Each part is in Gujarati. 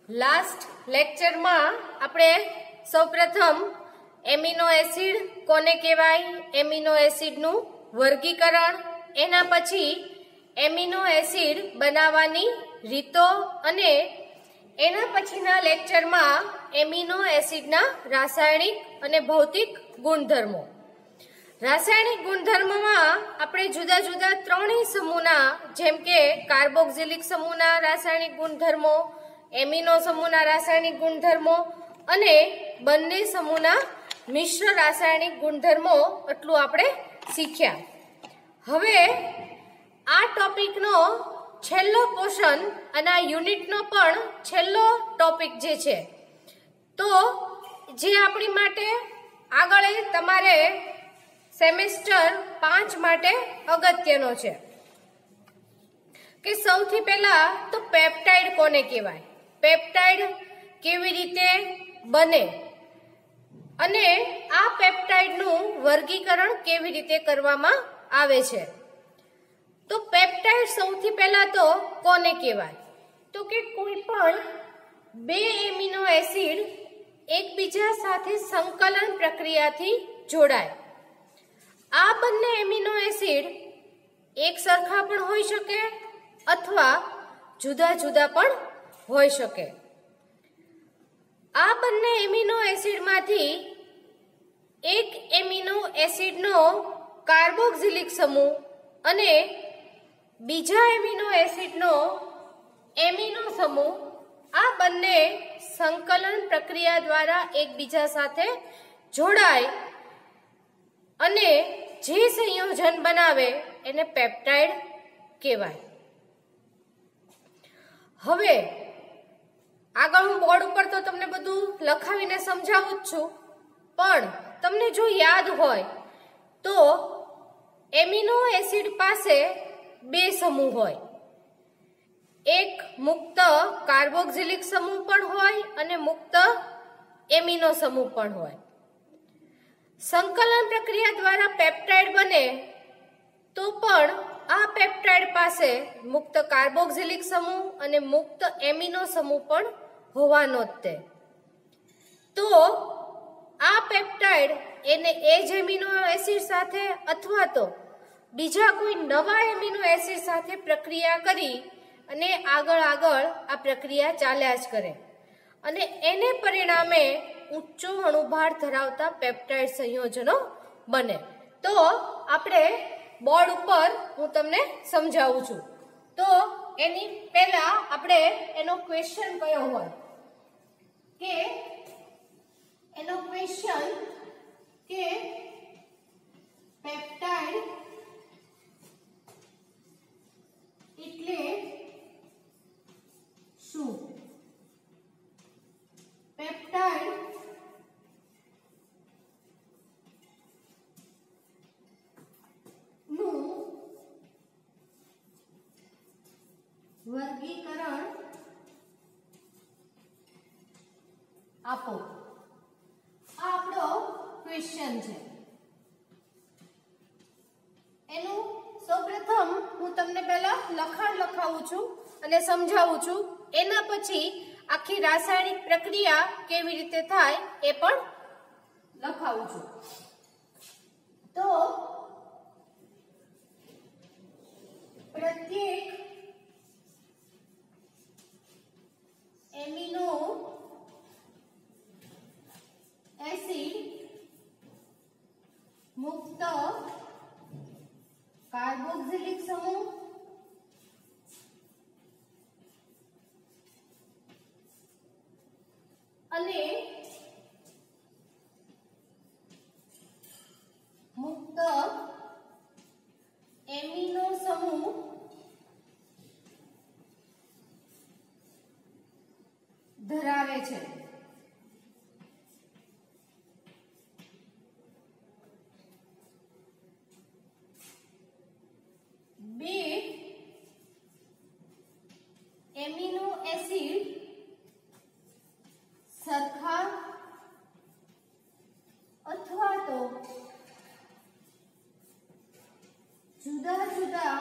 लास्ट लेक्चर में आपणे सौप्रथम एमिनो एसिड कोने कहेवाय, एमिनो एसिड नु वर्गीकरण, एना पछी एमिनो एसिड बनावानी रीतो अने एना पछीना लेक्चर में एमिनो एसिड ना रासायणिक अने भौतिक गुणधर्मो। रासायणिक गुणधर्म में आपणे जुदा जुदा त्रणेय समूहना जेम के कार्बोक्सिलिक समूहना रासायणिक गुणधर्मो, एमिनो समूहना रासायणिक गुणधर्मो अने बंने समूहना मिश्र रासायणिक गुणधर्मो आटલું આપણે શીખ્યા। હવે આ ટોપિકનો છેલ્લો પોર્શન અને આ યુનિટનો પણ છેલ્લો ટોપિક જે છે તો જે આપણી માટે આગળ તમારે સેમેસ્ટર 5 માટે અગત્યનો છે કે સૌથી પહેલા તો પેપ્ટાઇડ કોને કહેવાય, પેપ્ટાઇડ કેવી રીતે બને અને આ પેપ્ટાઇડનું વર્ગીકરણ કેવી રીતે કરવામાં આવે છે। તો પેપ્ટાઇડ સૌથી પહેલા તો કોને કહેવાય તો કે કોઈ પણ બે એમિનો એસિડ એકબીજા સાથે સંકલન પ્રક્રિયાથી જોડાય। આ બંને એમિનો એસિડ એક સરખા પણ હોઈ શકે અથવા જુદા જુદા પણ હોઈ શકે। આ બંને એમિનો એસિડમાંથી એક એમિનો એસિડનો કાર્બોક્સિલિક સમૂહ અને બીજા એમિનો એસિડનો એમિનો સમૂહ આ બંને સંકલન પ્રક્રિયા દ્વારા એકબીજા સાથે જોડાય અને જે સંયોજન બનાવે એને પેપ્ટાઇડ કહેવાય। હવે આગળ હું બોર્ડ ઉપર તો તમને બધું લખાવીને સમજાવું જ છું, પણ તમને જો યાદ હોય તો એમિનો એસિડ પાસે બે સમૂહ હોય, એક મુક્ત કાર્બોક્સિલિક સમૂહ પણ હોય અને મુક્ત એમિનો સમૂહ પણ હોય। સંકલન પ્રક્રિયા દ્વારા પેપ્ટાઇડ બને તો પણ આ પેપ્ટાઇડ પાસે મુક્ત કાર્બોક્સિલિક સમૂહ અને મુક્ત એમિનો સમૂહ પણ હોવાનો જ તે। તો આ પેપ્ટાઇડ એને એ જ એમિનો એસિડ સાથે અથવા તો બીજા કોઈ નવા એમિનો એસિડ સાથે પ્રક્રિયા કરી અને આગળ આ પ્રક્રિયા ચાલ્યા જ કરે અને એને પરિણામે ઉચ્ચ અણુભાર ધરાવતા પેપ્ટાઇડ સંયોજનો બને। તો આપણે બોર્ડ ઉપર હું તમને સમજાવું છું। તો એની પહેલા આપણે એનો ક્વેશ્ચન કયો હોય કે એનો ક્વેશ્ચન કે પેપ્ટાઇડ એટલે શું? પેપ્ટાઇડ નું વર્ગીકરણ આપો, આ આપણો ક્વેશ્ચન છે। એનું સૌપ્રથમ હું તમને પહેલા લખાણ લખાવું છું અને સમજાવું છું, એના પછી આખી રાસાયણિક પ્રક્રિયા કેવી રીતે થાય એ પણ લખાવું છું। તો પ્રત્યેક એમિનો એસિડ મુક્ત કાર્બોક્સિલિક સમૂહ અને મુક્ત એમિનો સમૂહ ધરાવે છે। બે એમિનો એસિડ સરખા અથવા તો જુદા જુદા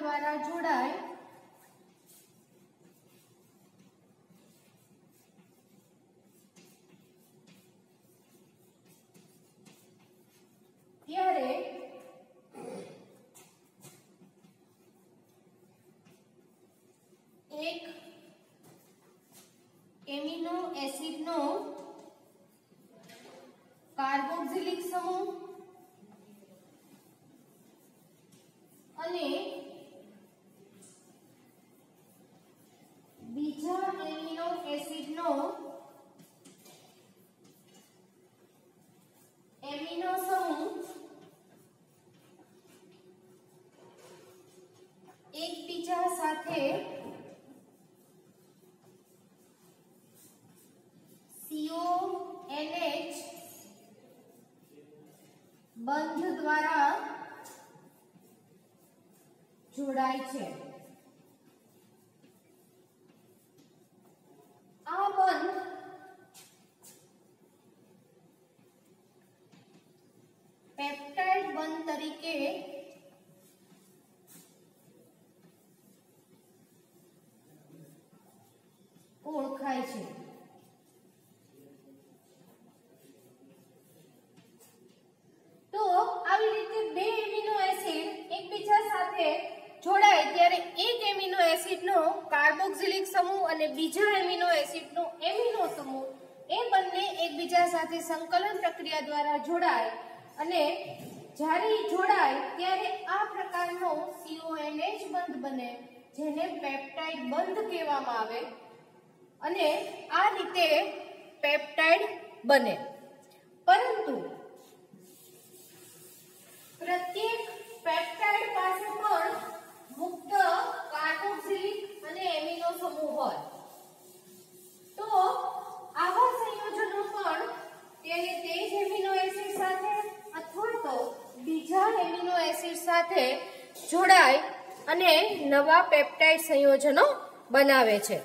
દ્વારા જોડાય ત્યારે એક એમિનો એસિડનો કાર્બોક્સિલિક સમૂહ અને બીજા એમિનો એસિડનો એમિનો સમૂહ એકબીજા સાથે CONH બંધ દ્વારા જોડાય છે. આ બંધ પેપ્ટાઇડ બંધ તરીકે ઓળખાય છે. તો આવી રીતે બે એમિનો એસિડ એકબીજા સાથે જોડાય ત્યારે એક એમિનો એસિડનો કાર્બોક્સિલિક સમૂહ અને બીજા એમિનો એસિડનો એમિનો સમૂહ એ બંને એકબીજા સાથે સંકલન પ્રક્રિયા દ્વારા જોડાય અને જ્યારે જોડાય ત્યારે આ પ્રકારનો CONH બંધ બને જેને પેપ્ટાઇડ બંધ કહેવામાં આવે અને આ રીતે પેપ્ટાઇડ બને. પરંતુ પ્રત્યેક પેપ્ટાઇડ પાસે પણ મુક્ત કાર્બોક્સિલિક અને એમિનો સમૂહ હોય તો આવા સંયોજનો પણ તેને તે જ એમિનો એસિડ સાથે અથવા તો બીજા એમિનો એસિડ સાથે જોડાય અને નવા પેપ્ટાઇડ સંયોજનો બનાવે છે.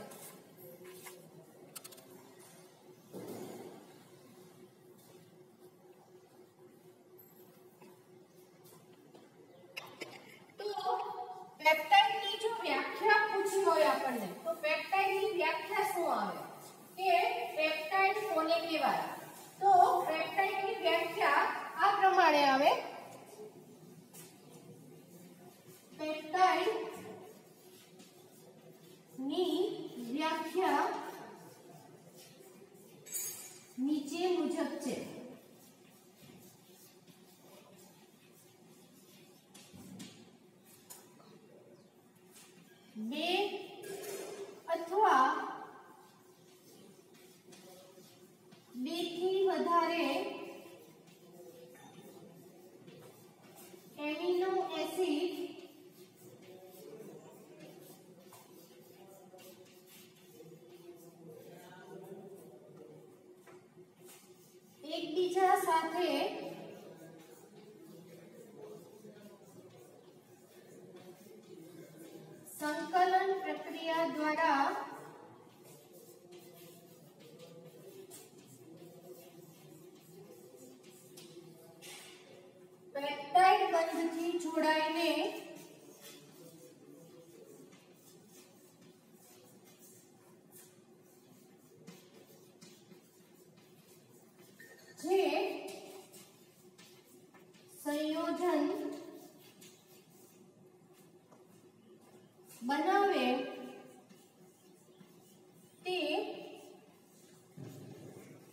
પેપ્ટાઇડની જો વ્યાખ્યા પૂછી હોય આપણને તો પેપ્ટાઇડની વ્યાખ્યા શું આવે કે પેપ્ટાઇડ કોને કહેવાય? તો પેપ્ટાઇડની વ્યાખ્યા આ પ્રમાણે આવે. પેપ્ટાઇડ ની વ્યાખ્યા નીચે મુજબ છે. બે અથવા બેથી વધારે એમિનો એસિડ એકબીજા સાથે સંકલન પ્રક્રિયા દ્વારા પેપ્ટાઇડ બંધથી જોડાઈને જે સંયોજન બનાવે તે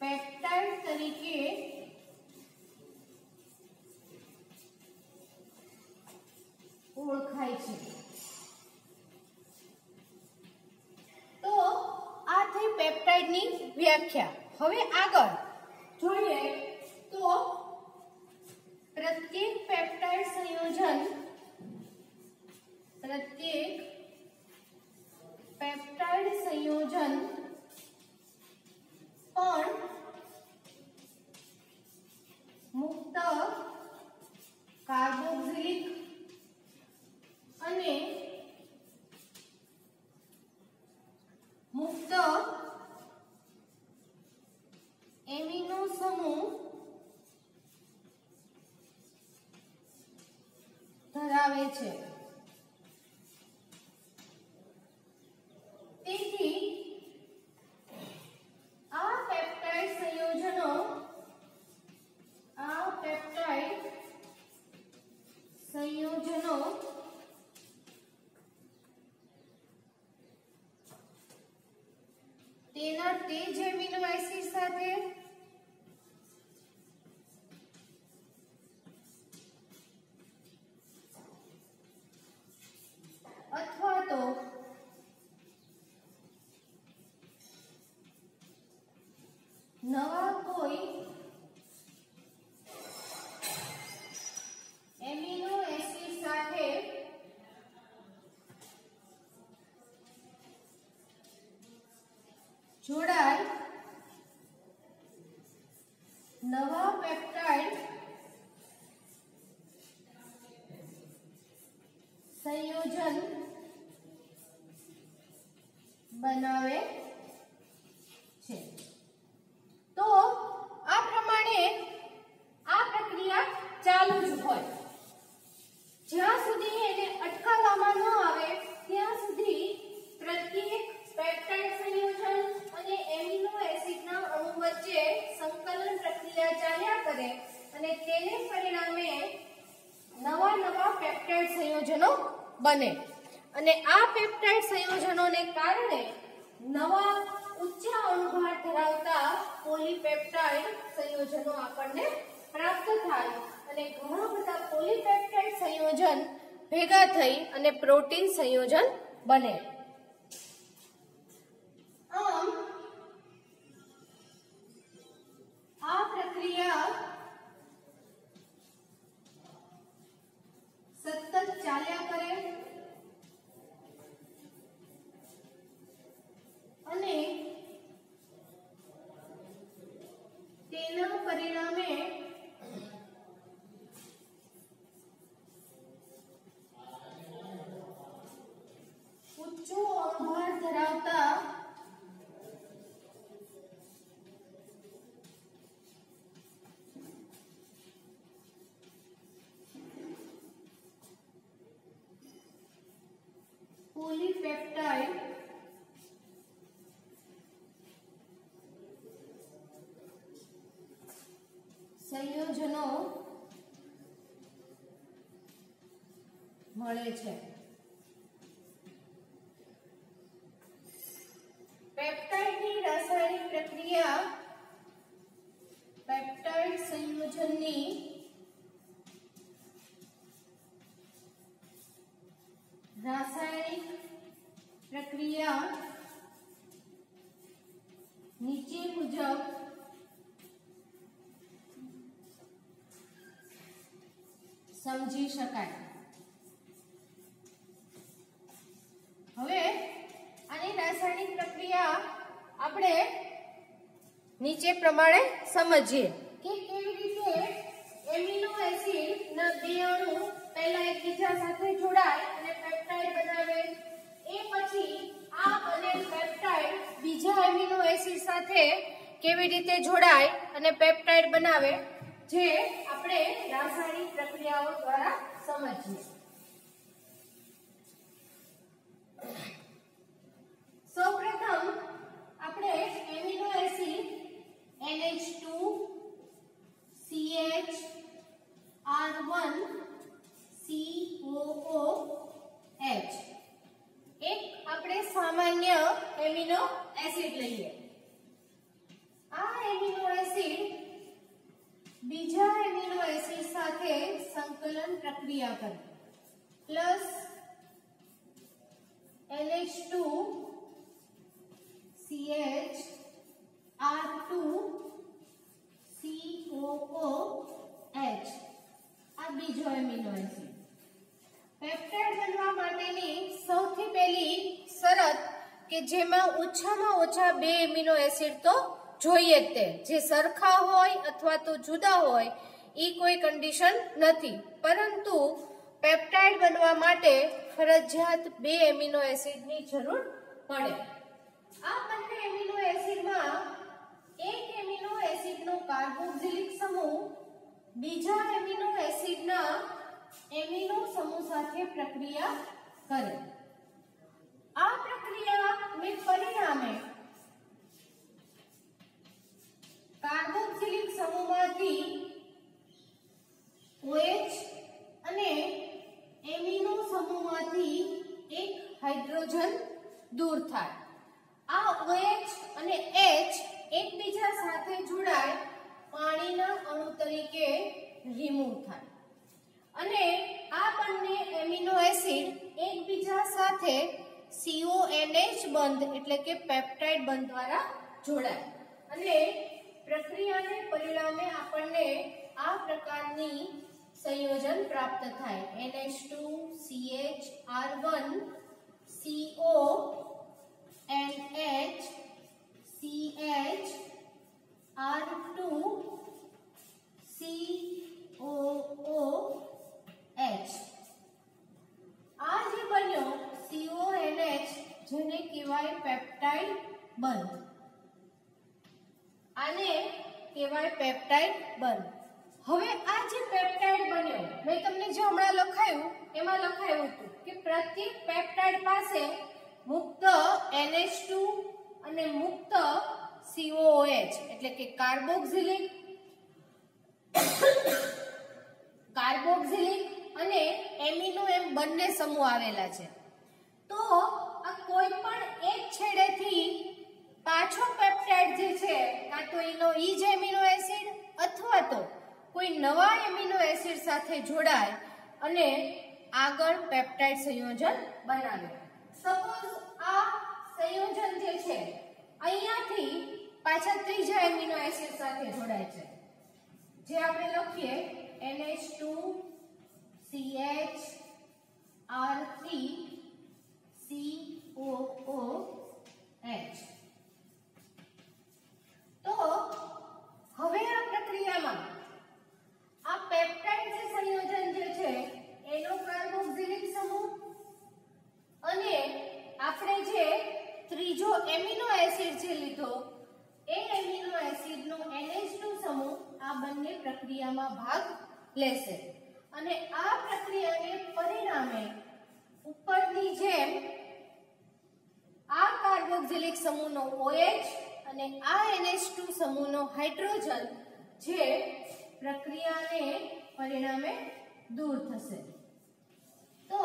પેપ્ટાઇડ તરીકે ઓળખાય છે. તો આ થઈ પેપ્ટાઇડની વ્યાખ્યા. હવે આગળ જોઈએ તો પ્રત્યેક પેપ્ટાઇડ સંયોજન પણ મુક્ત કાર્બોક્સિલિક અને મુક્ત એમિનો સમૂહ ધરાવે છે. તે જ એમિનો એસિડ સાથે અથવા તો નવા કોઈ એમિનો એસિડ સાથે જોડાય નવા પેપ્ટાઇડ સંયોજન બનાવે છે। તો આ પ્રમાણે આ પ્રક્રિયા ચાલુ જ હોય, જ્યાં સુધી એને અટકાવવામાં ન આવે ત્યાં સુધી પ્રત્યેક પેપ્ટાઇડ સંયોજન અને એમિનો એસિડના અણુ વચ્ચે સંકલન પ્રક્રિયા ચાલ્યા કરે અને તેને પરિણામે નવા પેપ્ટાઇડ સંયોજનો બને અને આ પેપ્ટાઇડ સંયોજનોને કારણે નવા ઊંચા અણુભાર ધરાવતા પોલીપેપ્ટાઇડ સંયોજનો આપણને પ્રાપ્ત થાય અને ઘણા બધા પોલીપેપ્ટાઇડ સંયોજન ભેગા થઈ અને પ્રોટીન સંયોજન બને। આમ આ પ્રક્રિયા સતત ચાલ્યા કરે અને તેના પરિણામે ઊંચો અણુભાર ધરાવતા પોલીપેપ્ટાઇડ સંયોજનો મળે છે। પેપ્ટાઇડની રાસાયણિક પ્રક્રિયા પેપ્ટાઇડ સંયોજનની રાસાયણિક પ્રક્રિયા નીચે મુજબ સમજી શકાય। હવે આની રાસાયણિક પ્રક્રિયા આપણે નીચે પ્રમાણે સમજીએ કે કેવી રીતે એમિનો એસિડ ના બે અણુ પહેલા એકબીજા સાથે જોડાય અને પેપ્ટાઇડ બનાવે, એ પછી આ બનેલ પેપ્ટાઇડ બીજા એમિનો એસિડ સાથે કેવી રીતે જોડાય અને પેપ્ટાઇડ બનાવે, જે આપણે રાસાયણિક પ્રક્રિયાઓ દ્વારા સમજીએ। સૌપ્રથમ આપણે amino acid NH2 CH R1 COOH એક આપણે સામાન્ય એમિનો એસિડ લઈએ। આ એમિનો એસિડ બીજા એમિનો એસિડ સાથે સંકલન પ્રક્રિયા કરે plus NH2 CH R2 COOH આ બીજો એમિનો એસિડ। પેપ્ટાઇડ બનવા માટેની સૌથી પહેલી શરત કે જેમાં ઓછામાં ઓછા બે એમિનો એસિડ તો જોઈએ જ, તે જે સરખા હોય અથવા તો જુદા હોય એ કોઈ કન્ડિશન નથી, પરંતુ પેપ્ટાઇડ બનવા માટે ફરજિયાત બે એમિનો એસિડની જરૂર પડે। આ બંને એમિનો એસિડમાં એક એમિનો એસિડનો કાર્બોક્સિલિક સમૂહ બીજા એમિનો એસિડના એમિનો સમૂહ સાથે પ્રક્રિયા કરે। આ પ્રક્રિયાને પરિણામે કાર્બોક્સિલિક સમૂહમાંથી OH અને એમિનો સમૂહમાંથી એક હાઇડ્રોજન દૂર થાય। આ OH અને H એકબીજા સાથે જોડાય પાણીના અણુ તરીકે રિમૂવ થાય અને આ બંને એમિનો એસિડ એકબીજા સાથે CONH બંધ એટલે કે પેપ્ટાઇડ બંધ દ્વારા જોડાય અને પ્રક્રિયાને પરિણામે આપણને આ પ્રકારની સંયોજન પ્રાપ્ત થાય NH2CHR1 CONH CH R2 COOH આ જે બન્યો CONH જેને કહેવાય પેપ્ટાઇડ બંધ આને કહેવાય પેપ્ટાઇડ બંધ હવે આ જે પેપ્ટાઇડ બન્યો મેં તમને જે હમણાં લખાયું એમાં લખાયું હતું કે પ્રત્યેક પેપ્ટાઇડ પાસે મુક્ત NH2 અને મુક્ત COOH એટલે કે કાર્બોક્સિલિક અને એમિનો એમ બંને સમૂહ આવેલા છે તો આ કોઈ પણ એક છેડેથી પાછો પેપ્ટાઇડ જે છે કાં તો એનો ઈ જ એમિનો એસિડ અથવા તો કોઈ નવા એમિનો એસિડ સાથે જોડાય અને આગળ પેપ્ટાઇડ સંયોજન બનાવે સપોઝ આ સંયોજન જે છે અહીંયાથી પાછા ત્રીજા એમિનો એસિડ સાથે જોડાય છે જે આપણે લખીએ NH2 CH R3 COOH તો હવે આ પ્રક્રિયામાં આ પેપ્ટાઇડ જે સંયોજન જે છે એનો કાર્બોક્સિલિક સમૂહ અને આપણે જે ત્રીજો એમિનો એસિડ જે લીધો એ એમિનો એસિડનો NH2 સમૂહ આ બંને પ્રક્રિયામાં ભાગ લેશે અને આ પ્રક્રિયાને પરિણામે ઉપરની જેમ આ કાર્બોક્સિલિક સમૂહનો OH અને આ NH2 સમૂહનો હાઇડ્રોજન જે પ્રક્રિયાને પરિણામે દૂર થશે તો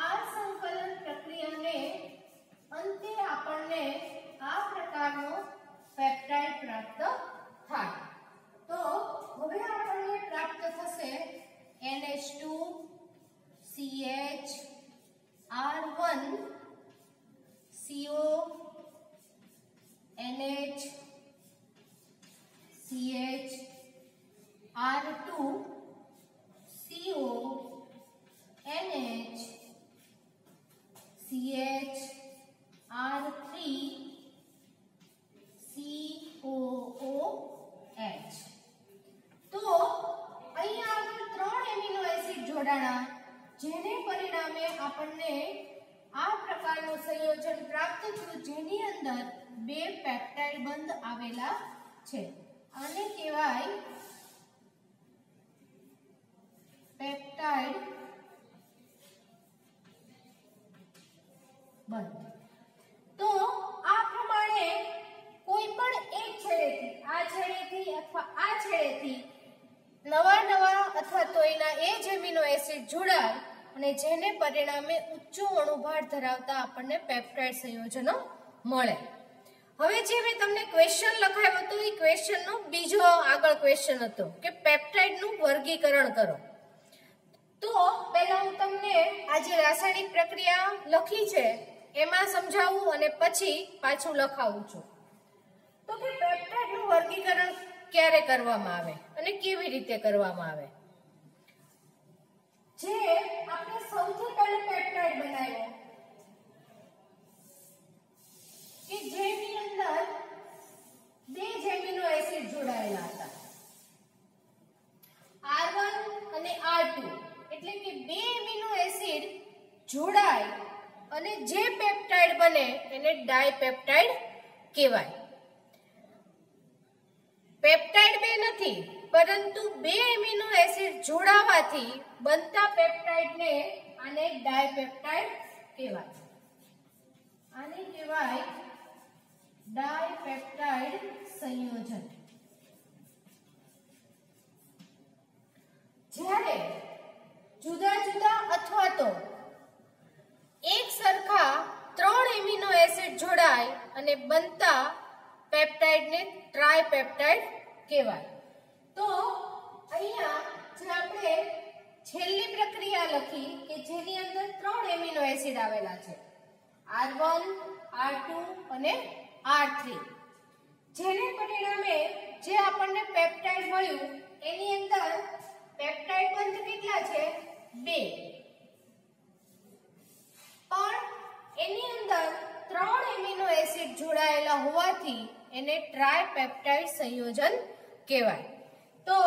આ સંકલન પ્રક્રિયાને અંતે આપણને આ પ્રકારનો પેપ્ટાઇડ પ્રાપ્ત થાય તો હવે આપણને પ્રાપ્ત થશે NH2 CH R1 CONH CH R2 CONH CH R3 COOH તો અહીંયા આગળ ત્રણ એમિનો એસિડ જોડાણા જેને પરિણામે આપણને આ પ્રકારનું સંયોજન પ્રાપ્ત થયું જેની અંદર બે પેપ્ટાઇડ બંધ આવેલા છે આને કહેવાય પેપ્ટાઇડ બંધ તો આ પ્રમાણે કોઈ પણ એક છેડેથી આ છેડેથી અથવા આ છેડેથી નવા અથવા તો એના એ જ એમિનો એસિડ જોડાય અને જેને પરિણામે ઉચ્ચ અણુભાર ધરાવતા આપણને પેપ્ટાઇડ સંયોજનો મળે હવે જે મેં તમને ક્વેશ્ચન લખાવ્યો હતો એ ક્વેશ્ચનનો બીજો આગળ ક્વેશ્ચન હતો કે પેપ્ટાઇડનું વર્ગીકરણ કરો તો પહેલા હું તમને આ જે રાસાયણિક પ્રક્રિયા લખી છે એમાં સમજાવું અને પછી પાછું લખાવું છું તો કે પેપ્ટાઇડનું વર્ગીકરણ ક્યારે કરવામાં આવે અને કેવી રીતે કરવામાં આવે જે આપણે સૌથી પહેલા પેપ્ટાઇડ બનાવ્યો કે જેની અંદર બે એમિનો એસિડ જોડાયેલા હતા R1 અને R2 એટલે કે બે એમિનો એસિડ જોડાય અને જે પેપ્ટાઇડ બને એને ડાયપેપ્ટાઇડ કહેવાય પેપ્ટાઇડ બે નથી પરંતુ બે એમિનો એસિડ જોડાવાથી બનતા પેપ્ટાઇડને આને ડાયપેપ્ટાઇડ કહેવાય આને કહેવાય ડાયપેપ્ટાઇડ સંયોજન જ્યારે જુદા જુદા અથવા તો એક સરખા ત્રણ એમિનો એસિડ જોડાય અને બનતા પેપ્ટાઇડને ટ્રાયપેપ્ટાઇડ કહેવાય. તો અહીંયા જે આપણે છેલ્લી પ્રક્રિયા લખી કે જેની અંદર 3 એમિનો એસિડ આવેલા છે, R1, R2 અને R3, જેને પરિણામે જે આપણને પેપ્ટાઇડ મળ્યું એની અંદર પેપ્ટાઇડ બંધ કેટલા છે? 2. પણ એની અંદર 3 એમિનો એસિડ જોડાયેલા હોવાથી એને ટ્રાયપેપ્ટાઇડ સંયોજન કહેવાય. તો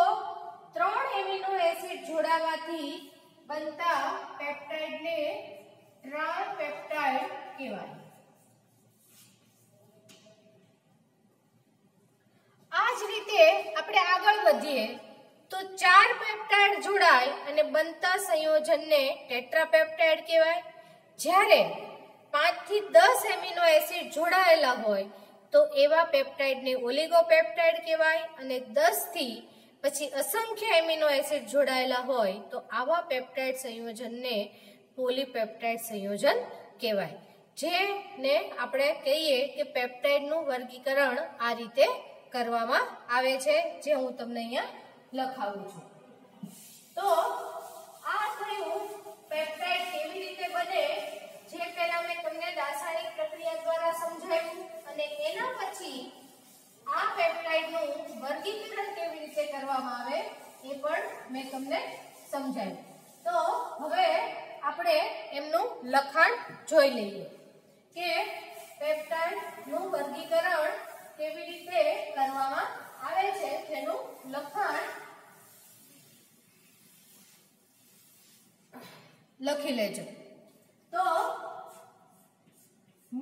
3 એમિનો એસિડ જોડાવાથી બનતા પેપ્ટાઇડને ટ્રાયપેપ્ટાઇડ કહેવાય. આ જ રીતે આપણે આગળ વધીએ તો 4 પેપ્ટાઇડ જોડાય અને બનતા સંયોજનને ટેટ્રાપેપ્ટાઇડ કહેવાય. જ્યારે 5 થી 10 એમિનો એસિડ જોડાયેલા હોય તો એવા પેપ્ટાઇડને ઓલિગોપેપ્ટાઇડ કહેવાય અને 10 થી પછી અસંખ્ય એમિનો એસિડ જોડાયેલા હોય તો આવા પેપ્ટાઇડ સંયોજનને પોલીપેપ્ટાઇડ સંયોજન કહેવાય. જેને આપણે કહીએ કે પેપ્ટાઇડનું વર્ગીકરણ આ રીતે કરવામાં આવે છે, જે હું તમને અહીંયા લખાવું છું. તો આ થયું પેપ્ટાઇડ કેવી રીતે બને, જે પહેલા મેં તમને રાસાયણિક પ્રક્રિયા દ્વારા સમજાવ્યું, અને એના પછી આ પેપ્ટાઇડનું વર્ગીકરણ કેવી રીતે કરવામાં આવે એ પણ મેં તમને સમજાવ્યું. તો હવે આપણે એમનું લખાણ જોઈ લઈએ કે પેપ્ટાઇડનું વર્ગીકરણ કેવી રીતે કરવામાં આવે છે, તેનું લખાણ લખી લેજો. તો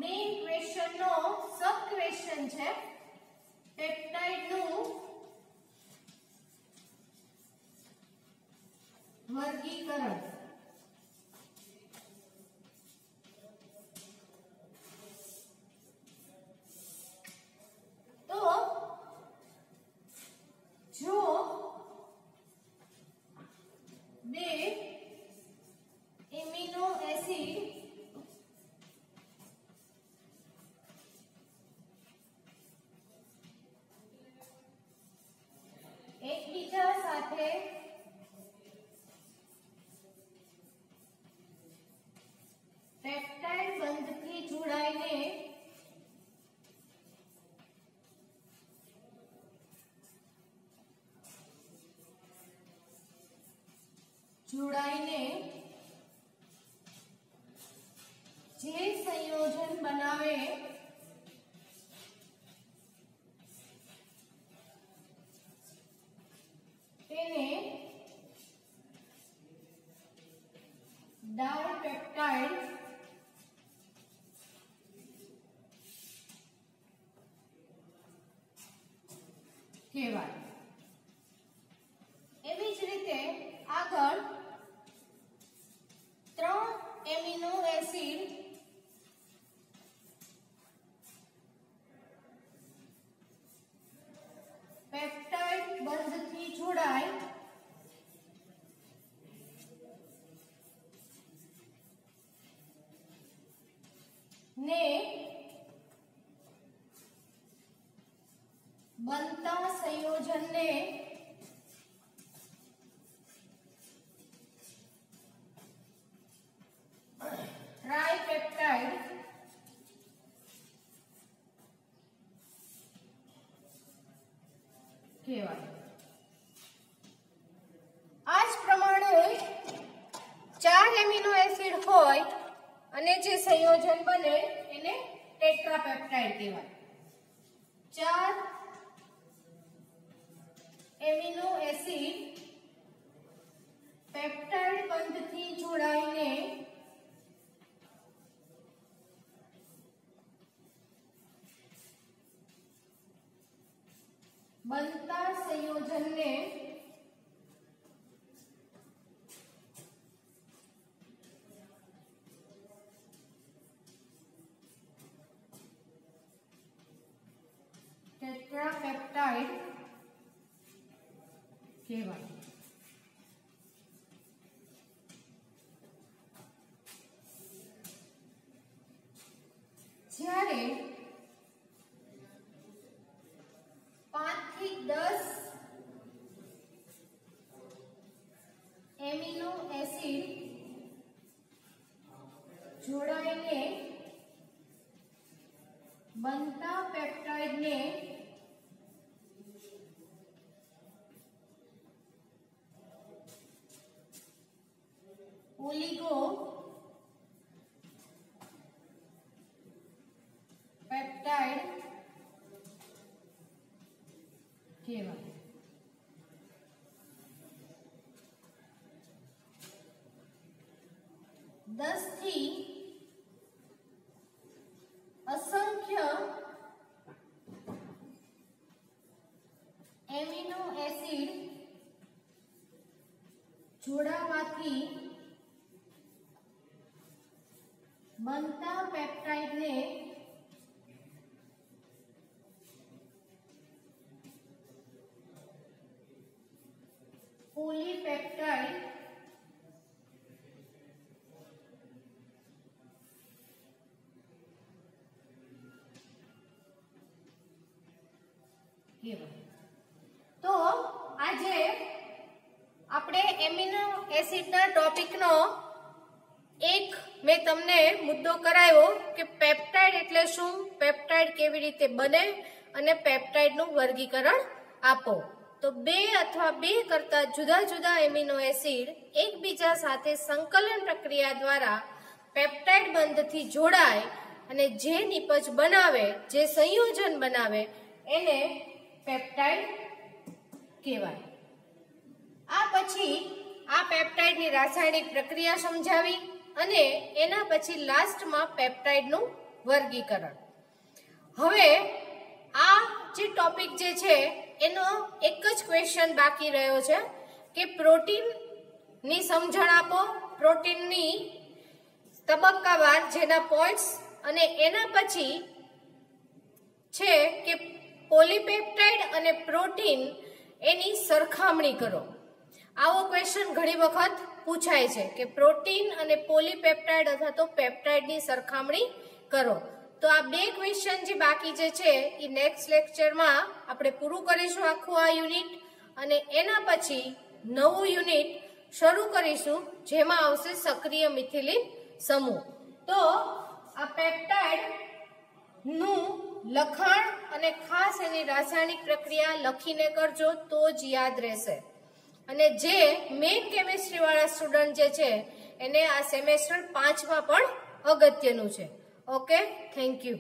મેઇન ક્વેશ્ચનનો સબ ક્વેશ્ચન છે પેપ્ટાઇડનું વર્ગીકરણ. તો જો 2 એમિનો એસિડ એકબીજા સાથે પેપ્ટાઇડ બંધથી જોડાઈને જે સંયોજન બનાવે તેને ડાયપેપ્ટાઇડ કહેવાય. એવી જ રીતે આગળ 3 એમિનો એસિડ પેપ્ટાઇડ બંધથી જોડાય ને બનતા સંયોજનને ટ્રાયપેપ્ટાઇડ કહેવાય. આ જ પ્રમાણે 4 એમિનો એસિડ હોય અને જે સંયોજન બને એને ટેટ્રાપેપ્ટાઇડ કહેવાય. 4 એમિનો એસિડ પેપ્ટાઇડ બંધથી જોડાઈને બનતા સંયોજનને ટેટ્રાપેપ્ટાઇડ કહેવાય. જ્યારે જોડાઈને બનતા પેપ્ટાઇડને ઓલિગો પેપ્ટાઇડ કહેવાય. 10 થી અસંખ્ય એમિનો એસિડ જોડાવાથી બનતા પેપ્ટાઇડને પોલીપેપ્ટાઇડ તો આજે આપણે એમિનો એસિડના ટોપિકનો એક મેં તમને મુદ્દો કરાવ્યો કે પેપ્ટાઇડ એટલે શું, પેપ્ટાઇડ કેવી રીતે બને અને પેપ્ટાઇડનું વર્ગીકરણ આપો. તો બે અથવા બે કરતા જુદા જુદા એમિનો એસિડ એકબીજા સાથે સંકલન પ્રક્રિયા દ્વારા પેપ્ટાઇડ બંધથી જોડાય અને જે નિપજ બનાવે, જે સંયોજન બનાવે એને પેપ્ટાઇડ કહેવાય. આ પછી આ પેપ્ટાઇડની રાસાયણિક પ્રક્રિયા સમજાવી અને એના પછી લાસ્ટમાં પેપ્ટાઇડનું વર્ગીકરણ. હવે આ જે ટોપિક જે છે એનો એક જ ક્વેશ્ચન બાકી રહ્યો છે કે પ્રોટીનની સમજણ આપો, પ્રોટીનની તબક્કાવાર જેના પોઈન્ટ્સ, અને એના પછી છે કે પોલીપેપ્ટાઇડ અને પ્રોટીન એની સરખામણી કરો. આવો ક્વેશ્ચન ઘણી વખત પૂછાય છે કે પ્રોટીન અને પોલીપેપ્ટાઇડ અથવા તો પેપ્ટાઇડની સરખામણી કરો. તો આ બે ક્વેશ્ચન જે બાકી જે છે એ નેક્સ્ટ લેક્ચરમાં આપણે પૂરું કરીશું આખું આ યુનિટ, અને એના પછી નવું યુનિટ શરૂ કરીશું જેમાં આવશે સક્રિય મિથિલિન સમૂહ. તો આ પેપ્ટાઇડ નું લખાણ અને ખાસ એની રાસાયણિક પ્રક્રિયા લખીને કરજો તો જ યાદ રહેશે. અને જે મેઇન કેમિસ્ટ્રી વાળા સ્ટુડન્ટ જે છે એને આ સેમેસ્ટર 5માં પણ અગત્યનું છે. Okay, thank you.